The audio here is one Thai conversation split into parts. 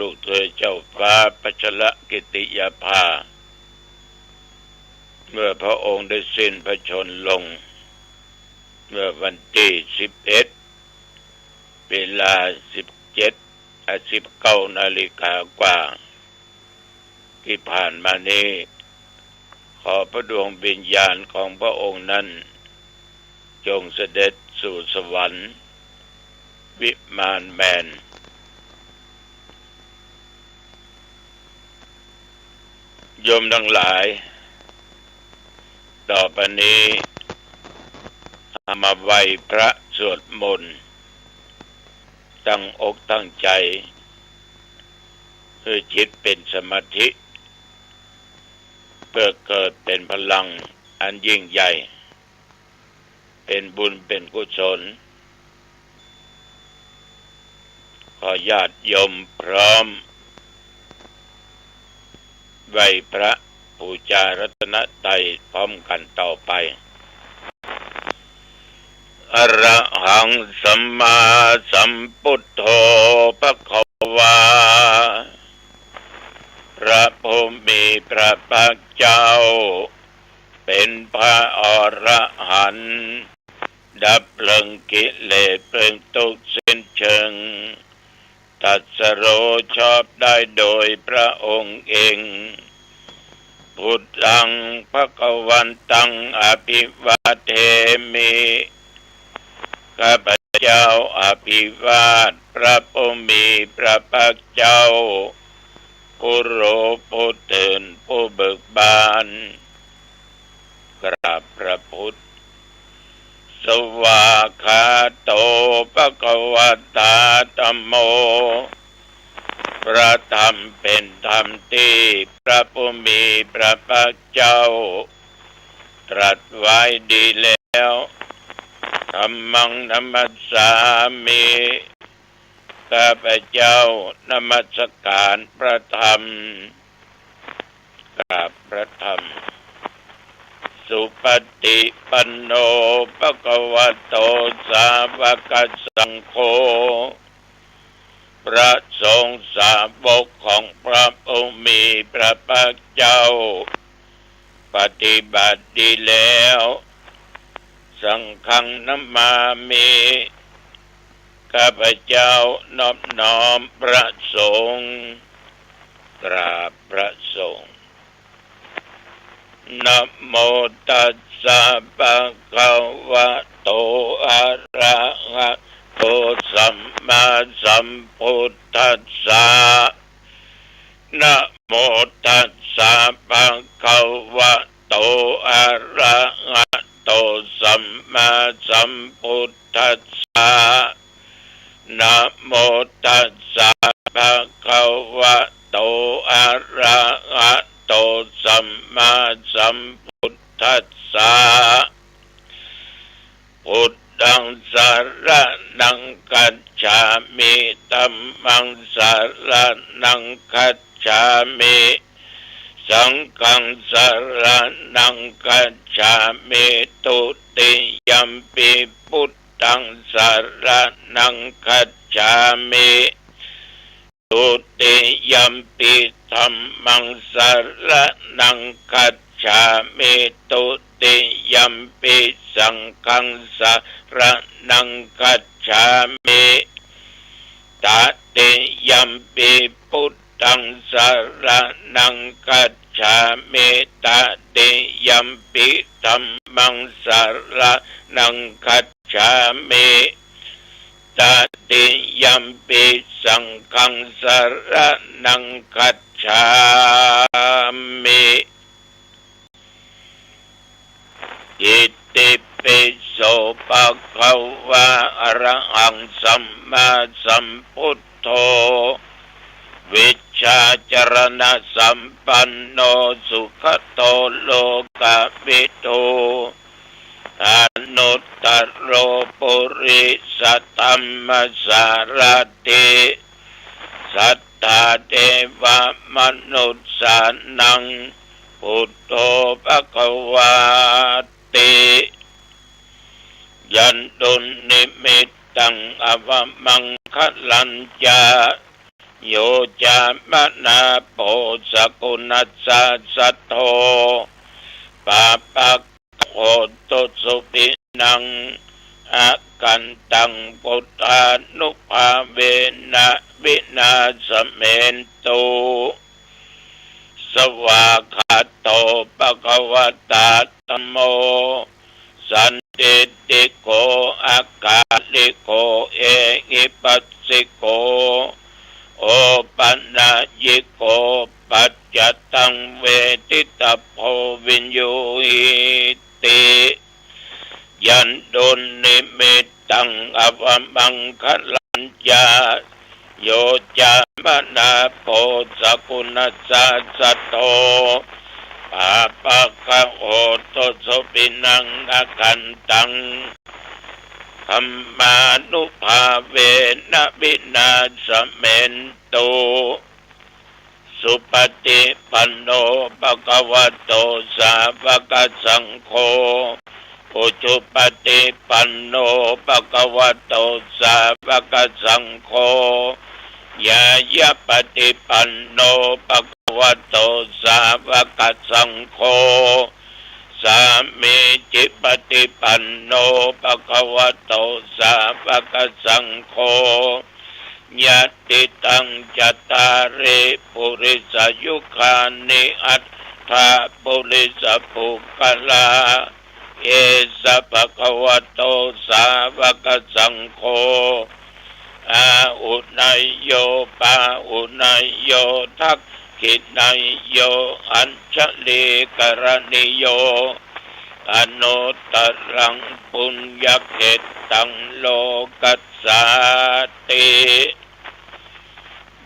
ลูกเธอเจ้าฟ้าพัชรกิติยาภาเมื่อพระองค์ได้สิ้นพระชนม์ลงเมื่อวันที่11 เวลา 19 นาฬิกากว่าที่ผ่านมานี้ขอพระดวงวิญญาณของพระองค์นั้นจงเสด็จสู่สวรรค์วิมานแมนโยมทั้งหลายต่อไปนี้มาไหว้พระสวดมนต์ตั้งอกตั้งใจเพื่อจิตเป็นสมาธิเพื่อเกิดเป็นพลังอันยิ่งใหญ่เป็นบุญเป็นกุศลขอญาติโยมพร้อมไหว้พระบูชารัตนตรัยพร้อมกันต่อไปอะระหังสัมมาสัมพุทโธภคะวาพระผู้มีพระภาคเจ้าเป็นพระอรหันต์ดับเพลิงกิเลสเพลิงทุกข์สิ้นเชิงตรัสรู้ชอบได้โดยพระองค์เองพุทธังภคะตังอภิวาเทมิข้าพเจ้าอภิวาทพระผู้มีพระภาคเจ้าผู้รู้ผู้ตื่นผู้เบิกบานกราบพระพุทธสวากขาโตภควตาธัมโมพระธรรมเป็นธรรมที่พระผู้มีพระภาคเจ้าตรัสไว้ดีแล้วธัมมังนัมมัสสามิข้าพเจ้านมัสการพระธรรมกราบพระธรรมสุปฏิปันโนภควโตสาวกสังโฆพระสงฆ์สาวกของพระผู้มีพระภาคเจ้าปฏิบัติดีแล้วสังฆังนัมมามิข้าพเจ้านอบน้อมพระสงฆ์กราบพระสงฆ์นะโมตัสสะภะคะวะโตอะระหะโตสัมมาสัมพุทธัสสะนะโมตัสสะภะคะวะโตอะระหะโตสัมมาสัมพุทธัสสะนะโมตัสสะภะคะวะโตอะระหะโตสัมมาสัมพุทธัสสะพุทธังสรณังคัจฉามิธัมมังสรณังคัจฉามิสังฆังสรณังคัจฉามิตุติยัมปิพุทธังสรณังคัจฉามิตุติยัมปิธัมมังสรณังคัจฉามิตุติยัมปิสังฆังสรณังคัจฉามิตติยัมปิพุทธังสรณังคัจฉามิตติยัมปิธัมมังสรณังคัจฉามิตติยัมปิสังฆังสรณังคัจฉามิอิติปิโสภะคะวะอะระหังสัมมาสัมพุทโธวิชชาจรณะสัมปันโนสุขโตโลกวิทูอนุตตโรปุริสธัมมสารติสัทธาเทวมนุสสานังพุทโธภควาติยันตุนิมิตตังอวมังคลัญจา โยจามนาโปสกุณัสสะสัทโธปาปะโคตุสุปินังอากันตังปุตตานุภาเวนะวินาสเมนตุสวากขาโตปะคะวะตาธัมโมสันติติโกอากาลิโกเอหิปัสสิโกโอปัญญิโกปัจจตังเวทิตาโพวินโยหิติยันโดนนิมิตตังอวมังคลัญญาโยจามนาโพสกุณัสสะสัทโธปาปะคะโอตุสุปินังอากันตังธัมมานุภาเวนะวินาสเมนตุสุปฏิปันโนภะคะวะโตสาวกสังโฆอุจุปฏิปันโนภะคะวะโตสาวกสังโฆยายะปฏิปันโนภะคะวะโตสาวกสังโฆสามีจิปฏิปันโนภะคะวะโตสาวกสังโฆญาติตังจัตตาริปุริสยุคานิอัตถาปุริสปุกลาเอสะภะคะวะโตสาวกสังโฆอาอุนัยโยปาอุนัยโยทักขินัยโยอัญชลีกรณิโยอนุตตรังปุญญเขตังโลกัสสาติ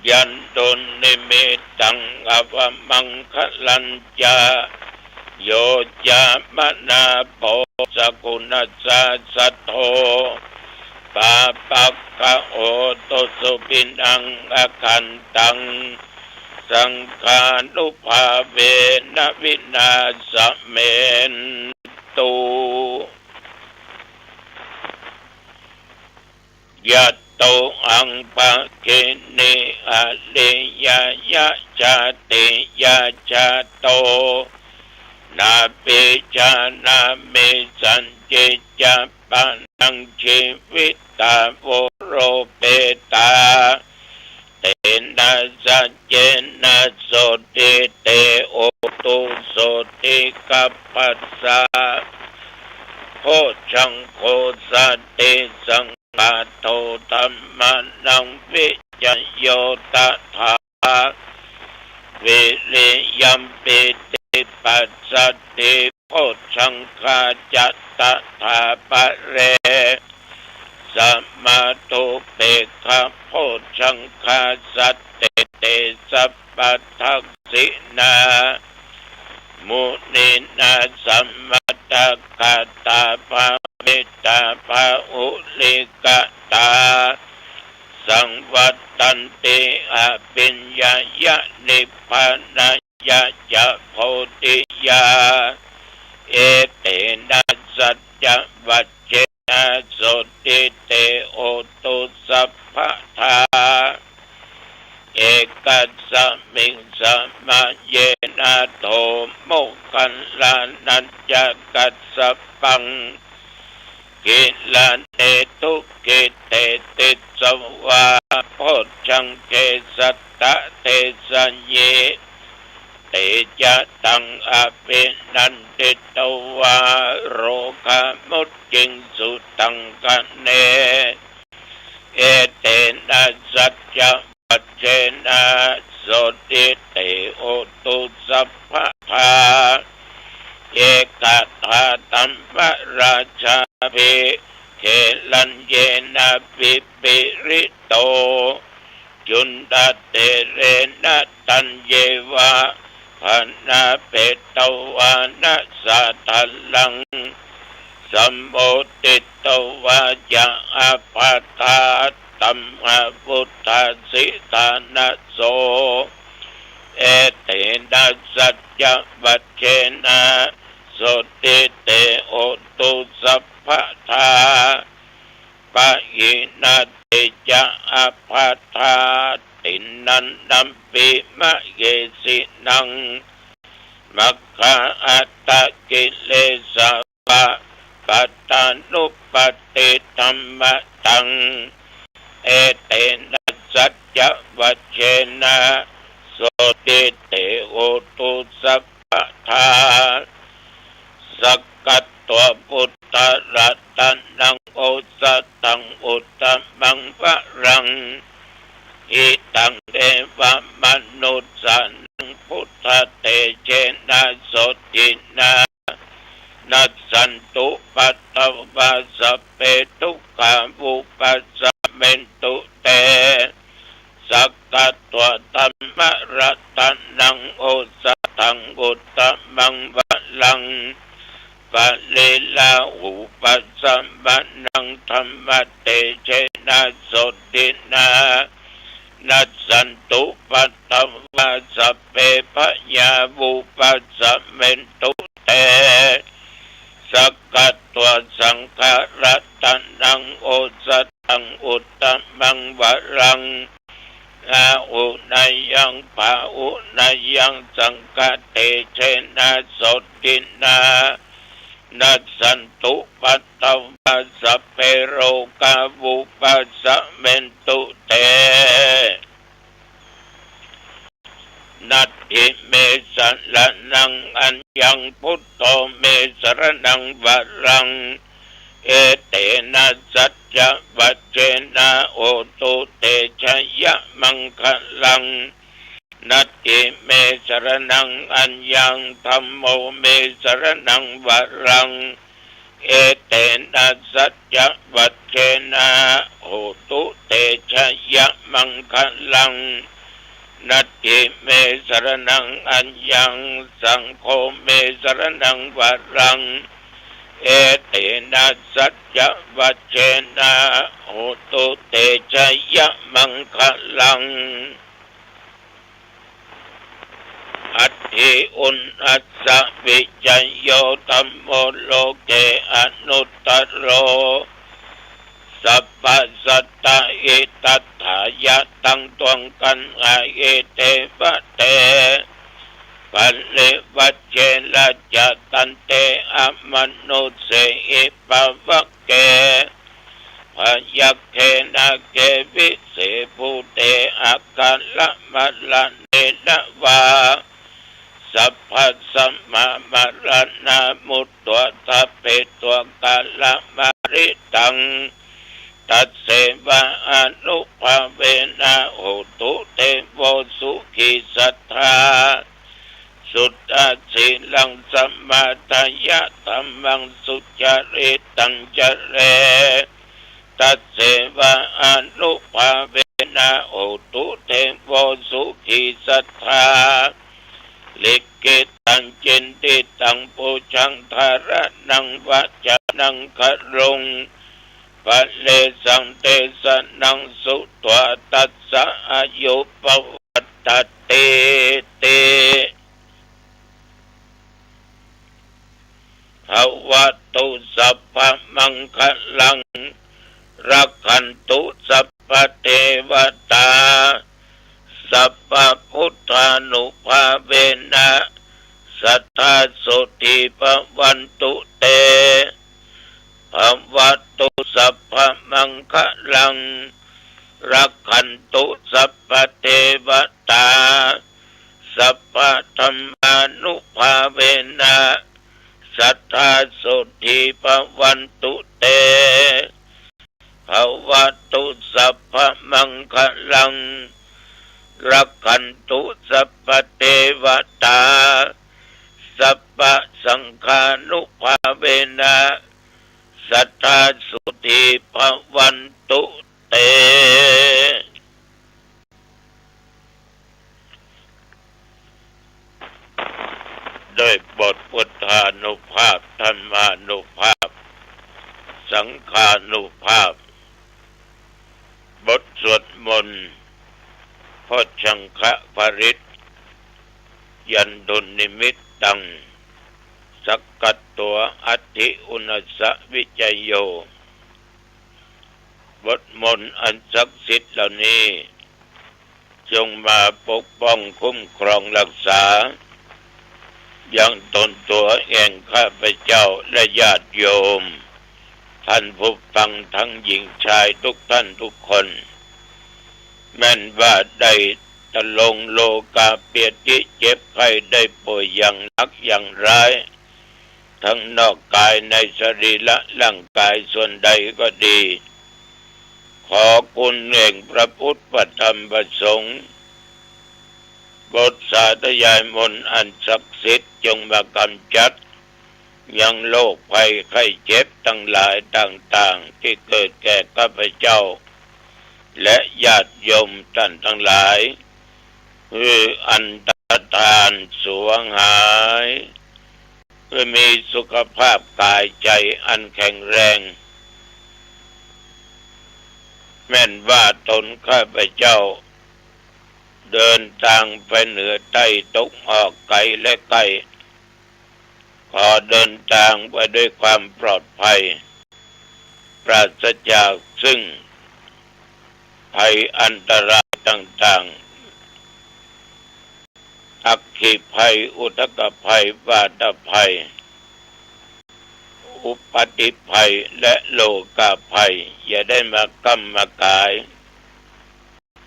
ยันโดนนิมิตตังอวมังคลัญญาโยจามนาโพสกุณัสสะสัทโธปาปักขะโอตุสุปินังอาคันตังสังฆานุภาเวนะวินาสเมนตุยัตโตอังปะเกเนอะเลยายะชาติยาชาโตนาเปจานาเมสันเจจาปันังชีวิตาโวโรเปตาเตนะสัจเจนะโสติเตโอตุโสติกัปปัสสะโคชังโคสัตติสังฆาโตธัมมานังวิจโยตถาวิริยัมปิติปัสสติโคชังคาจัตตถาปะเรสัมมาตุเปกขะโพชังคาสัตเตเตสัพพทักษินามุนินาสัมมาตกาตาภาเมตตาภาอุลิกตาสังวัตตันติอภิญญายะนิพพานายะจะโพธิยาเอเตนะสัจจวัจเจนะโสติเตโอตุสัพพะทาเอกัสสมิงสมาเยนะโทโมคัลลานัญจกัสสปังกิลาเนตุกิเตติสวาโพชังเกสัตตะเตสัญเยเตจะตังอภินันติตวาโรคามุตจิงสุตังกันเนเอเตนะสัจจวัจเจนะโสติเตโอตุสัพพะทาเอกทาตัมปะราชาภิเขลัญเยนะปิปิริโตจุนดาเตเรนะตัญเยวะภนาเปตวานะสัทธัลลังสัมโมติตวาจะอาปาตาตัมหะพุทธสิทานะโสเอเตนะสัจจวัจเจนะโสติเตโอตุสัพพะทาปะหินาเตจะอภัทธา ตินันนัมปิมะเยสินังมัคคะอัตตะกิเลสะปะปัตตานุปติธัมมะตังเอเตนะสัจจะวัจเจนะโสติเตโอตุสัพพทาสักกัตตัวพุทธรัตนังโอสตังอุตตมังวะรังอิตังเทวมนุสสานังพุทธเตเจนะโสตินะนัสสันตุปัตตวาสเปทุกขาวุปัสสะเมนตุเตสักกัตตัวธัมมรัตนังโอสตังอุตตมังวะรังกะเลลาอุปัสสะมะนังธัมมเตเจนะโสตินะนัสสันตุปัตตวาสเปพยาวุปัสสะเมนตุเตสักกัตตัวสังฆรัตนังโอสตังอุตตมังวะรังอาอุนายังภาอุนายังสังฆเตเชนะโสตินะนัสสันตุปัตตวาสเปโรกาวุปัสสะเมนตุเตนัตถิเมสรนังอัญญังพุทโธเมสรนังวะรังเอเตนะสัจจะวัจเจนะโอตุเตชะยะมังคลังนัตถิเมสรนังอัญญังธัมโมเมสรนังวะรังเอเตนะสัจจะวัจเจนะโอตุเตชะยะมังคลังนัตถิเมสรนังอัญญังสังโฆเมสรนังวะรังเอเตนะสัจจะวัจเจนะโอตุเตชะยะมังคลังอัตถิอุณอัสสะวิจัยโยธัมโมโลเกอนุตตโรสัพพสัตตะอิตัตถายะตังตวงกันอาเอเตวะเตปัลเลวัจเจละจะตันเตอมนุเสอิปะวะเกพยัคเขนะเกวิเสภูเตอาการละมะละเนนะวาสัพพสัมมามาระนามุตตัวทัพเพตัวกาละมาริตังตัสเสวะอนุภาเวนะโหตุเตโวสุขิสัทธาสุตตะสีลังสัมมาทายะธัมมังสุจาริตังจเรตัสเสวะอนุภาเวนะโหตุเตโวสุขิสัทธาลิกิตังจินติตังปุชังธารนังวัจจนังครุงปัลเลสังเตสนังสุตวตัสสะอายุปวัตตเตเตภวัตตุสัพพมังคลังรักขันตุสัพพเทวตาสัพพพุทธานุภาเวนะสัทธาโสติภวันตุเตภวัตตุสัพพมังคลังรักขันตุสัพพเทวตาสัพพธัมมานุภาเวนะสัทธาโสติภวันตุเตภวัตตุสัพพมังคลังรักขันตุสัพพเทวตาสัพพสังฆานุภาเวนะสัทธาสุติภวันตุเตด้วยบทพุทธานุภาพธรรมานุภาพสังฆานุภาพบทสวดมนต์พจชังคะปริตยันดุลนิมิตตังสักกัตตัวอัตถิอุณสสะวิจัยโยบทมนต์อันศักดิ์สิทธิ์เหล่านี้ จงมาปกป้องคุ้มครองรักษายังตนตัวเองข้าพเจ้าและญาติโยมท่านผู้ฟังทั้งหญิงชายทุกท่านทุกคนแม้นว่าได้ตะลงโลกาเปียติเจ็บไข้ได้ป่วยอย่างหนักอย่างร้ายทั้งนอกกายในสรีระร่างกายส่วนใดก็ดีขอคุณแห่งพระพุทธพระธรรมพระสงฆ์บทสาธยายมนต์อันศักดิ์สิทธิ์จงมากำจัดยังโรคภัยไข้เจ็บทั้งหลายต่างๆที่เกิดแก่ข้าพเจ้าและญาติโยมท่านทั้งหลายคืออันตรธานสวงหายเพื่อมีสุขภาพกายใจอันแข็งแรงแม้นว่าตนข้าพเจ้าเดินทางไปเหนือใต้ตกออกไกลและไกลขอเดินทางไปด้วยความปลอดภัยปราศจากซึ่งภัยอันตรายต่างๆอัคคีภัยอุทกภัยวาตภัยอุปาติภัยและโลกาภัยอย่าได้มากำมากาย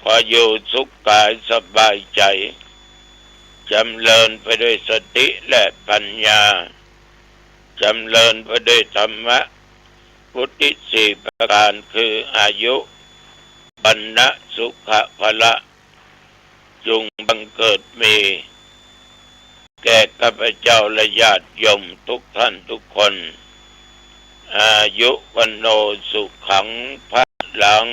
ขออยู่สุขกายสบายใจจำเริญไปด้วยสติและปัญญาจำเริญไปด้วยธรรมะพุทธิสี่ประการคืออายุปัญญสุขะพละจงบังเกิดมีแก่ข้าพเจ้าและญาติโยมทุกท่านทุกคนอายุวันโนสุขังพลัง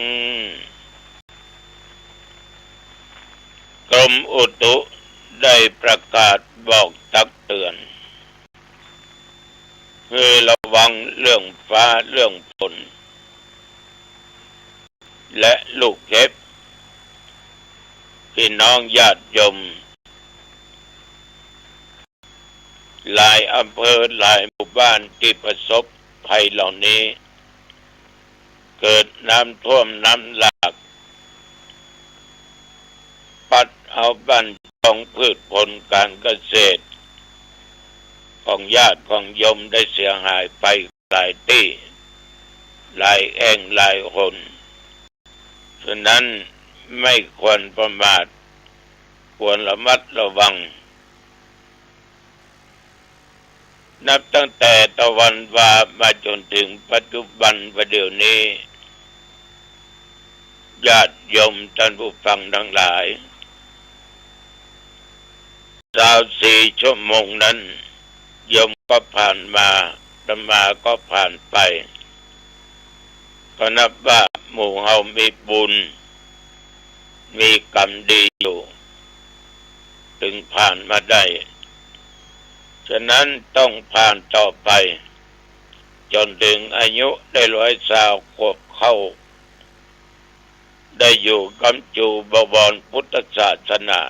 กรมอุตุได้ประกาศบอกตักเตือนคือระวังเรื่องฟ้าเรื่องฝนและลูกเห็บพี่น้องญาติโยมหลายอำเภอหลายหมู่บ้านที่ประสบภัยเหล่านี้เกิดน้ำท่วมน้ำหลากปัดเอาบ้านของพืชผลการเกษตรของญาติของโยมได้เสียหายไปหลายที่หลายแห่งหลายหนฉะนั้นไม่ควรประมาทควรระมัดระวังนับตั้งแต่ตะวันวามาจนถึงปัจจุบันประเดี๋ยวนี้ญาติโยมท่านผู้ฟังทั้งหลาย24 ชั่วโมงนั้นโยมก็ผ่านมาธรรมาก็ผ่านไปก็นับว่าหมู่เฮามีบุญมีกรรมดีอยู่ถึงผ่านมาได้ฉะนั้นต้องผ่านต่อไปจนถึงอายุได้120 ขวบเข้าได้อยู่กำจูบวรพุทธศาสนา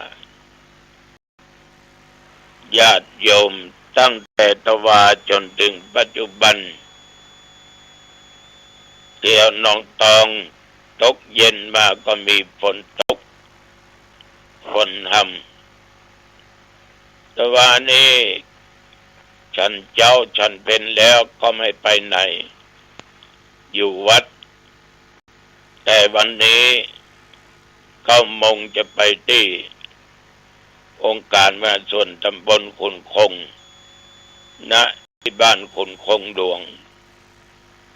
ญาติโยมตั้งแต่ตวาจนถึงปัจจุบันเที่ยวหนองตองตกเย็นมาก็มีฝนตกฝนหำตวานี้ฉันเจ้าฉันเป็นแล้วก็ไม่ไปไหนอยู่วัดแต่วันนี้9 โมงจะไปที่องค์การมหาส่วนตำบลขุนคงณที่บ้านขุนคงหลวง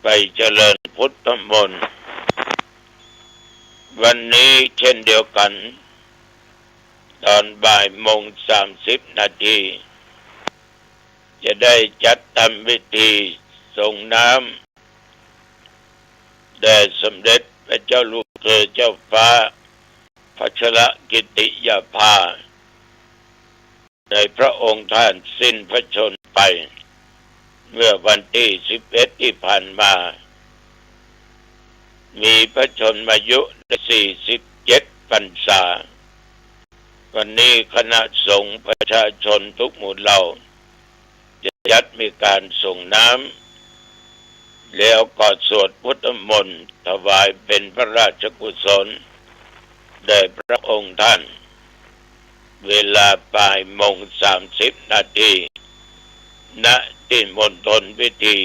ไปเจริญพุทธมนต์วันนี้เช่นเดียวกันตอนบ่ายโมง30 นาทีจะได้จัดทำพิธีส่งน้ำแด่สมเด็จพระเจ้าลูกเธอเจ้าฟ้าพัชรกิติยาภาในพระองค์ท่านสิ้นพระชนม์ไปเมื่อวันที่11ที่ผ่านมามีพระชนมายุ47 พรรษาวันนี้คณะสงฆ์ประชาชนทุกหมู่เหล่าจะจัดมีการส่งน้ำแล้วก็สวดพุทธมนต์ถวายเป็นพระราชกุศล แด่พระองค์ท่านเวลา13:30 น.ณที่มณฑลพิธี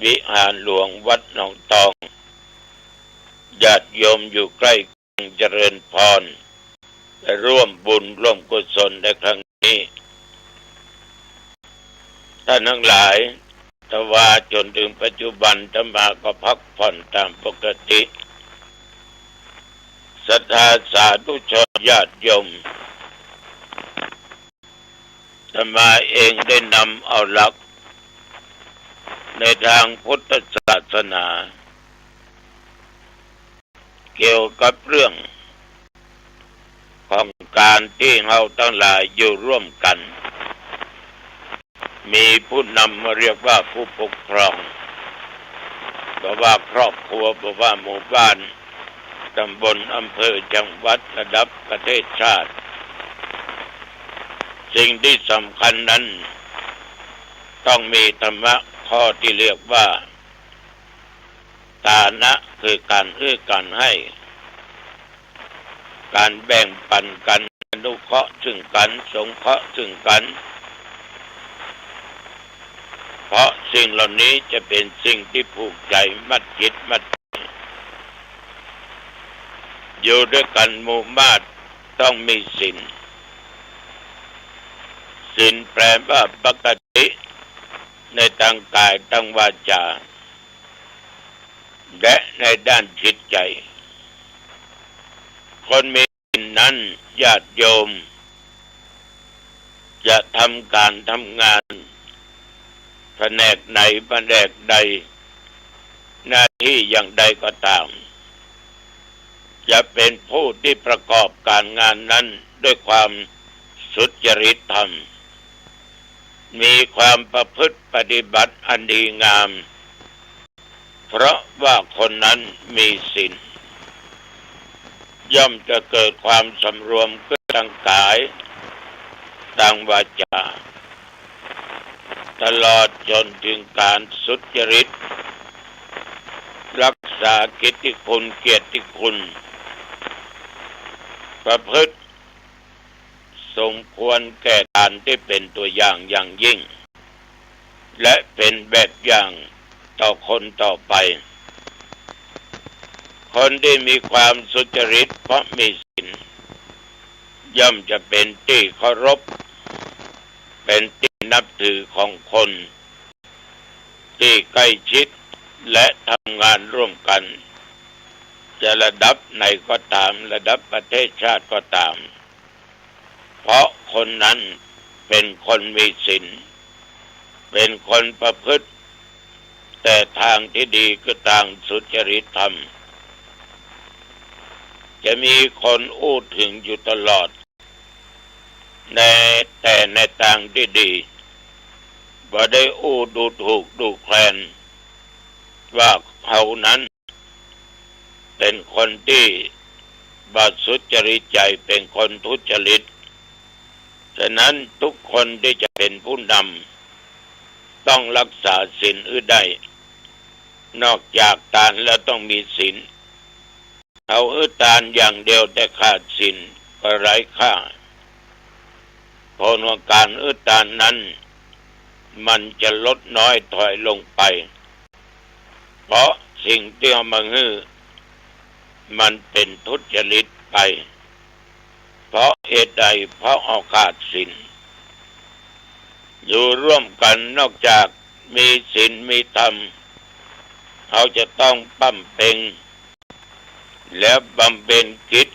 วิหารหลวงวัดหนองตองญาติโยมอยู่ใกล้เจริญพรและร่วมบุญร่วมกุศลในครั้งนี้ท่านทั้งหลายแต่ว่าจนถึงปัจจุบันอาตมาก็พักผ่อนตามปกติศรัทธาสาธุชนญาติโยมอาตมาเองได้นำเอาหลักในทางพุทธศาสนาเกี่ยวกับเรื่องของการที่เราทั้งหลายอยู่ร่วมกันมีผู้นำมาเรียกว่าผู้ปกครองบอกว่าครอบครัวบอกว่าหมู่บ้านตำบลอำเภอจังหวัดระดับประเทศชาติสิ่งที่สำคัญนั้นต้องมีธรรมะข้อที่เรียกว่าทานะคือการการให้การแบ่งปันกันอนุเคราะห์ซึ่งกันสงเคราะห์ซึ่งกันเพราะสิ่งเหล่านี้จะเป็นสิ่งที่ผูกใจมัดจิตมัดอยู่ด้วยกันหมู่บ้านต้องมีศีลศีลแปลว่าปกติในทางกายทางวาจาและในด้านจิตใจคนมีศีลนั้นญาติโยมจะทำการทำงานแผนกไหนแผนกใดหน้าที่อย่างใดก็ตามจะเป็นผู้ที่ประกอบการงานนั้นด้วยความสุจริตธรรมมีความประพฤติปฏิบัติอันดีงามเพราะว่าคนนั้นมีศีลย่อมจะเกิดความสำรวมขึ้นทางกายทางวาจาตลอดจนถึงการสุจริตรักษากิตติคุณเกียรติคุณประพฤติสมควรแก่การที่เป็นตัวอย่างอย่างยิ่งและเป็นแบบอย่างต่อคนต่อไปคนที่มีความสุจริตเพราะมีศีลย่อมจะเป็นที่เคารพเป็นที่นับถือของคนที่ใกล้ชิดและทำงานร่วมกันจะระดับไหนก็ตามระดับประเทศชาติก็ตามเพราะคนนั้นเป็นคนมีศีลเป็นคนประพฤติแต่ทางที่ดีคือทางสุจริตธรรมจะมีคนอู้ถึงอยู่ตลอดแต่ในทางที่ดีบ่ได้อู้ดูถูกดูแคลนว่าเขานั้นเป็นคนที่บาสุจริตใจเป็นคนทุจริตฉะนั้นทุกคนที่จะเป็นผู้นำต้องรักษาศีลได้นอกจากทานแล้วต้องมีศีลเอาทานอย่างเดียวแต่ขาดศีลก็ไร้ค่าผลของการทานนั้นมันจะลดน้อยถอยลงไปเพราะสิ่งที่เอามามันเป็นทุจริตไปเพราะเหตุใดเพราะเอาขาดศีลอยู่ร่วมกันนอกจากมีศีลมีธรรมเขาจะต้องบำเพ็ญและบำเพ็ญกิจ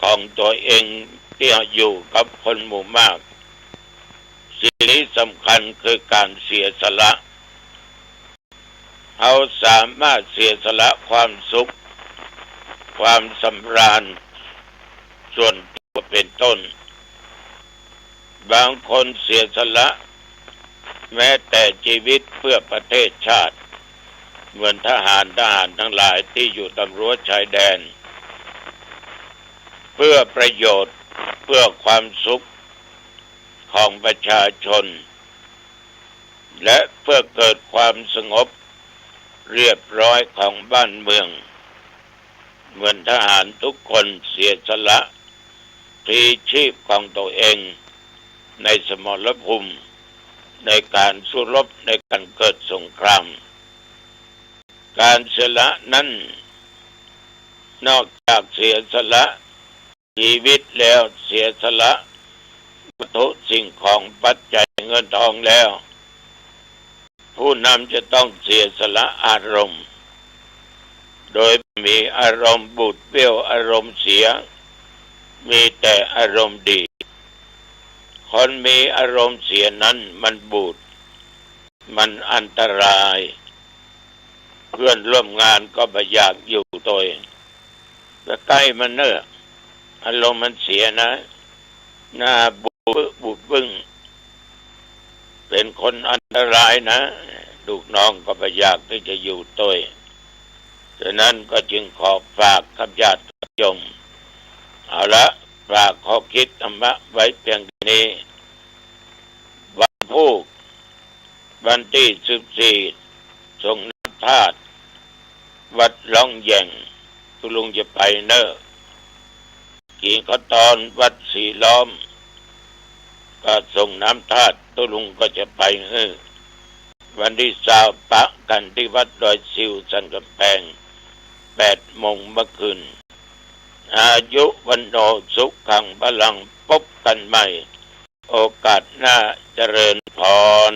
ของตัวเองที่อยู่กับคนหมู่มากสิ่งนี้สำคัญคือการเสียสละเขาสามารถเสียสละความสุขความสำราญส่วนตัวเป็นต้นบางคนเสียสละแม้แต่ชีวิตเพื่อประเทศชาติเหมือนทหารทั้งหลายที่อยู่ตามรั้วชายแดนเพื่อประโยชน์เพื่อความสุขของประชาชนและเพื่อเกิดความสงบเรียบร้อยของบ้านเมือง เหมือนทหารทุกคนเสียสละพลีชีพของตัวเองในสมรภูมิในการสู้รบในการเกิดสงครามการเสียสละนั้นนอกจากเสียสละชีวิตแล้วเสียสละวัตถุสิ่งของปัจจัยเงินทองแล้วผู้นำจะต้องเสียสละอารมณ์โดยมีอารมณ์บูดเบี้ยวอารมณ์เสียมีแต่อารมณ์ดีคนมีอารมณ์เสียนั้นมันบูดมันอันตรายเพื่อนร่วมงานก็ไม่อยากอยู่ตัวแต่ใกล้มันเนอะอารมณ์มันเสียนะหน้าบูดบึ้งเป็นคนอันตรายนะลูกน้องก็ไม่อยากที่จะอยู่ตัวฉะนั้นก็จึงขอฝากกับญาติโยมเอาละฝากข้อคิดธรรมะไว้เพียงนี้วันพุธวันที่14ส่งน้ำธาตุวัดล่องแย่งตุลุงจะไปเนอะกี่ก็ตอนวัดสีล้อมก็ส่งน้ำธาตุตุลุงก็จะไปวันที่20ปะกันที่วัดดอยซิวสันกำแพง8 โมงเมื่อคืนอายุวันโนสุขังพลังพบกันใหม่โอกาสหน้าเจริญพร